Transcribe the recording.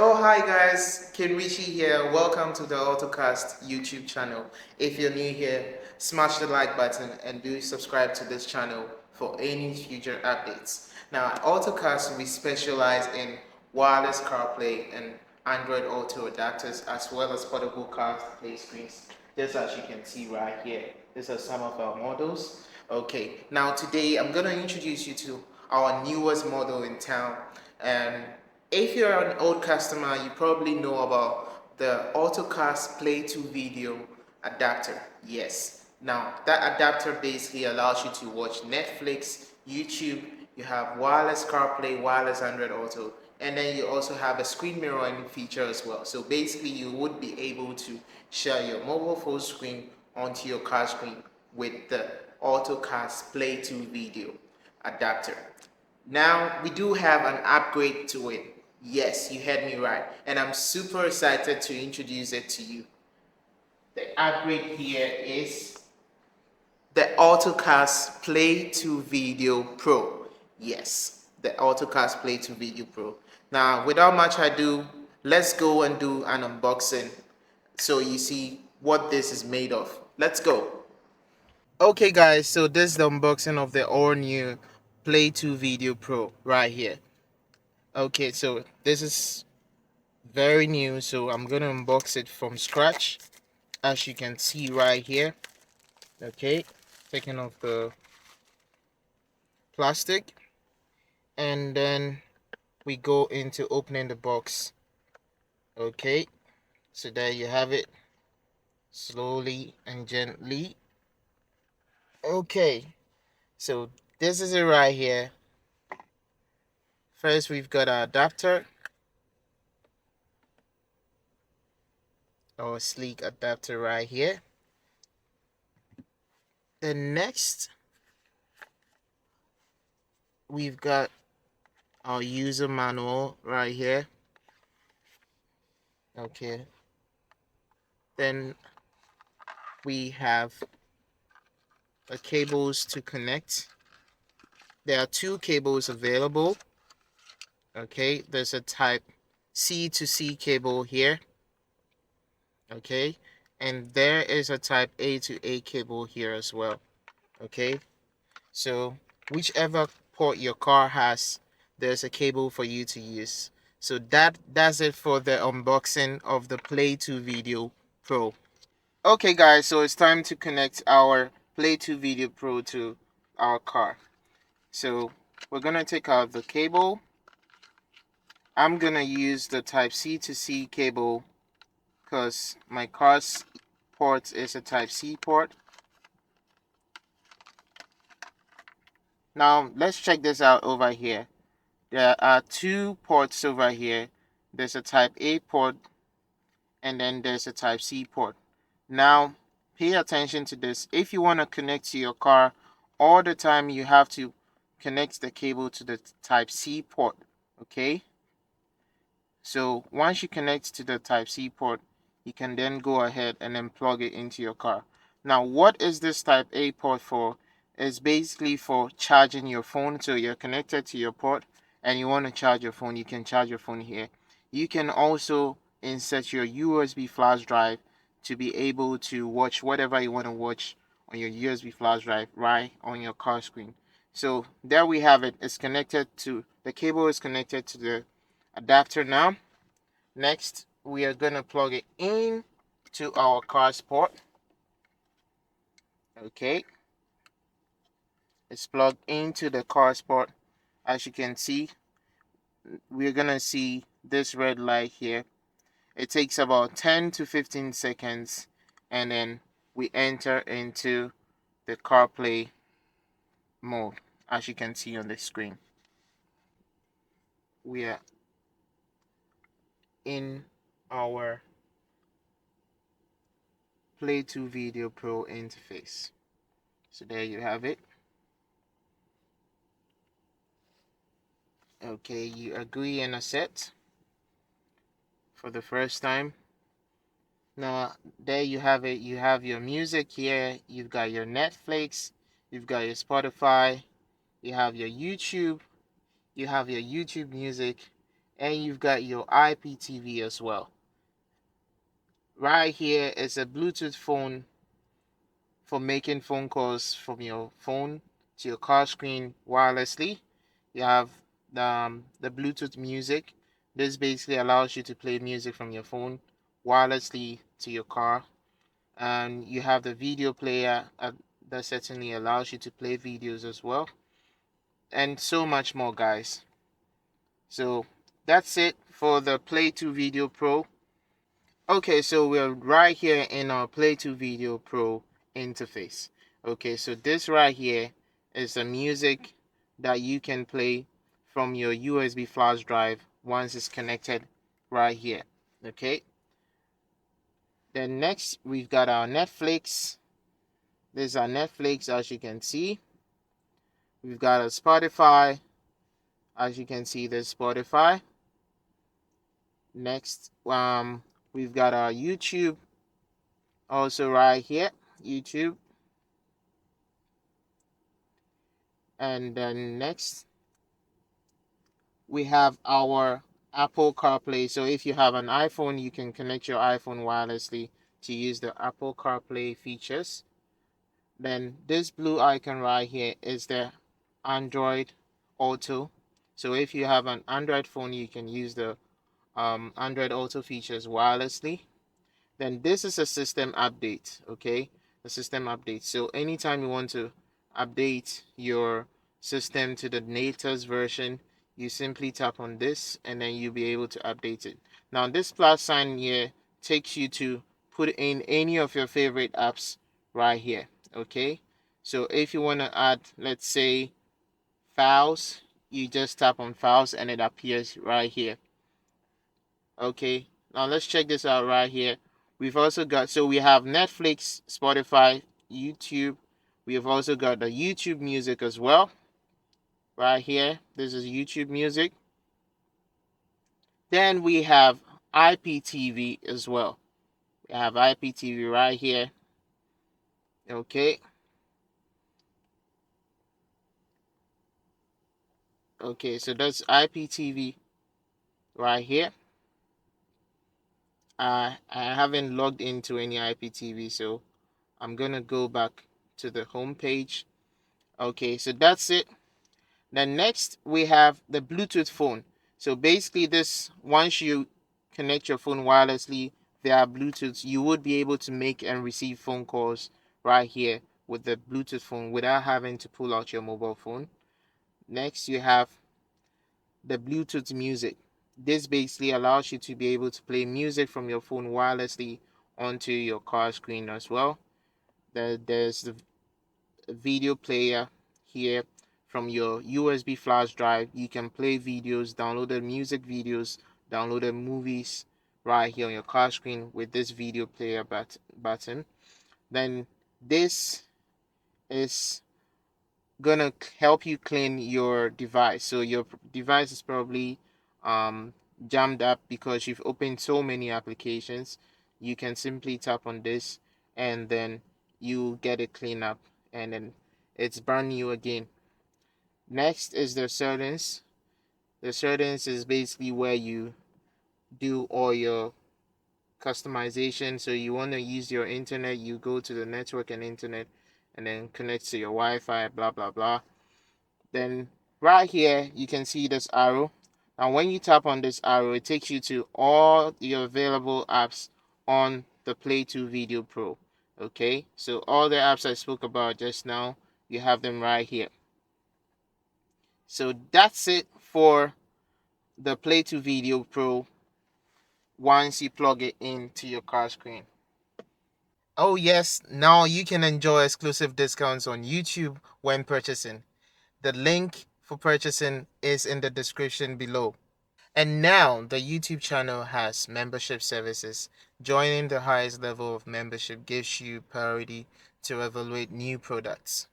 Oh, hi guys, Ken Richie here. Welcome to the Ottocast YouTube channel. If you're new here, smash the like button and do subscribe to this channel for any future updates. Now, at Ottocast, we specialize in wireless CarPlay and Android Auto adapters, as well as portable CarPlay screens, just as you can see right here. These are some of our models. Okay, now today I'm going to introduce you to our newest model in town. And if you're an old customer, you probably know about the Ottocast Play2Video adapter. Yes. Now, that adapter basically allows you to watch Netflix, YouTube, you have wireless CarPlay, wireless Android Auto, and then you also have a screen mirroring feature as well. So basically, you would be able to share your mobile phone screen onto your car screen with the Ottocast Play2Video adapter. Now, we do have an upgrade to it. Yes, you heard me right. And I'm super excited to introduce it to you. The upgrade here is the Ottocast Play2Video Pro. Yes, the Ottocast Play2Video Pro. Now, without much ado, let's go and do an unboxing so you see what this is made of. Let's go. Okay guys, so this is the unboxing of the all new Play2Video Pro right here. Okay, so this is very new, so I'm gonna unbox it from scratch, as you can see right here. Okay, taking off the plastic, and then we go into opening the box. Okay, so there you have it, slowly and gently. Okay, so this is it right here. First, we've got our adapter, our sleek adapter right here. Then next, we've got our user manual right here. Okay, then we have the cables to connect. There are two cables available. Okay, there's a type C to C cable here. Okay, and there is a type A to A cable here as well. Okay, so whichever port your car has, there's a cable for you to use. So that's it for the unboxing of the Play2Video Pro. Okay guys, so it's time to connect our Play2Video Pro to our car. So we're gonna take out the cable. I'm gonna use the type C to C cable because my car's port is a type C port. Now let's check this out over here. There are two ports over here. There's a type A port and then there's a type C port. Now pay attention to this. If you want to connect to your car all the time, you have to connect the cable to the type C port. Okay, so once you connect to the type C port, you can then go ahead and then plug it into your car. Now what is this type A port for? It's basically for charging your phone. So you're connected to your port and you want to charge your phone, you can charge your phone here. You can also insert your USB flash drive to be able to watch whatever you want to watch on your USB flash drive right on your car screen. So there we have it. It's connected to the cable is connected to the adapter now. Next, we are going to plug it in to our car's port. Okay, it's plugged into the car's port. As you can see, we're going to see this red light here. It takes about 10 to 15 seconds, and then we enter into the CarPlay mode, as you can see on the screen. We are in our Play2Video Pro interface. So there you have it. Okay, you agree and accept for the first time. Now there you have it. You have your music here, you've got your Netflix, you've got your Spotify, you have your YouTube, you have your YouTube music, and you've got your IPTV as well. Right here is a Bluetooth phone for making phone calls from your phone to your car screen wirelessly. You have the Bluetooth music. This basically allows you to play music from your phone wirelessly to your car. And you have the video player that certainly allows you to play videos as well. And so much more, guys. So that's it for the Play2Video Pro. Okay, so we're right here in our Play2Video Pro interface. Okay, so this right here is the music that you can play from your USB flash drive once it's connected right here. Okay, then next we've got our Netflix. This is our Netflix, as you can see. We've got a Spotify. As you can see, there's Spotify. Next, we've got our YouTube also right here, YouTube. And then next, we have our Apple CarPlay. So if you have an iPhone, you can connect your iPhone wirelessly to use the Apple CarPlay features. Then this blue icon right here is the Android Auto. So if you have an Android phone, you can use the Android Auto features wirelessly. Then this is a system update, okay? The system update. So anytime you want to update your system to the latest version, you simply tap on this and then you'll be able to update it. Now this plus sign here takes you to put in any of your favorite apps right here, okay? So if you want to add, let's say, files, you just tap on files and it appears right here. Okay, now let's check this out right here. We've also got, so we have Netflix, Spotify, YouTube. We have also got the YouTube music as well. Right here, this is YouTube music. Then we have IPTV as well. We have IPTV right here. Okay. Okay, so that's IPTV right here. I haven't logged into any IPTV, so I'm gonna go back to the home page. Okay, so that's it. Then next we have the Bluetooth phone. So basically this, once you connect your phone wirelessly via Bluetooth, you would be able to make and receive phone calls right here with the Bluetooth phone without having to pull out your mobile phone. Next you have the Bluetooth music. This basically allows you to be able to play music from your phone wirelessly onto your car screen as well. There's the video player here from your USB flash drive. You can play videos, downloaded music videos, downloaded movies right here on your car screen with this video player button. Then this is gonna help you clean your device. So your device is probably jammed up because you've opened so many applications. You can simply tap on this and then you get it clean up and then it's brand new again. Next is the settings. The settings is basically where you do all your customization. So you want to use your internet, you go to the network and internet and then connect to your Wi-Fi, blah blah blah. Then right here you can see this arrow. Now when you tap on this arrow, it takes you to all your available apps on the Play2Video Pro. Okay, so all the apps I spoke about just now, you have them right here. So that's it for the Play2Video Pro once you plug it into your car screen. Oh yes, now you can enjoy exclusive discounts on YouTube when purchasing. The link for purchasing is in the description below. And now the YouTube channel has membership services. Joining the highest level of membership gives you priority to evaluate new products.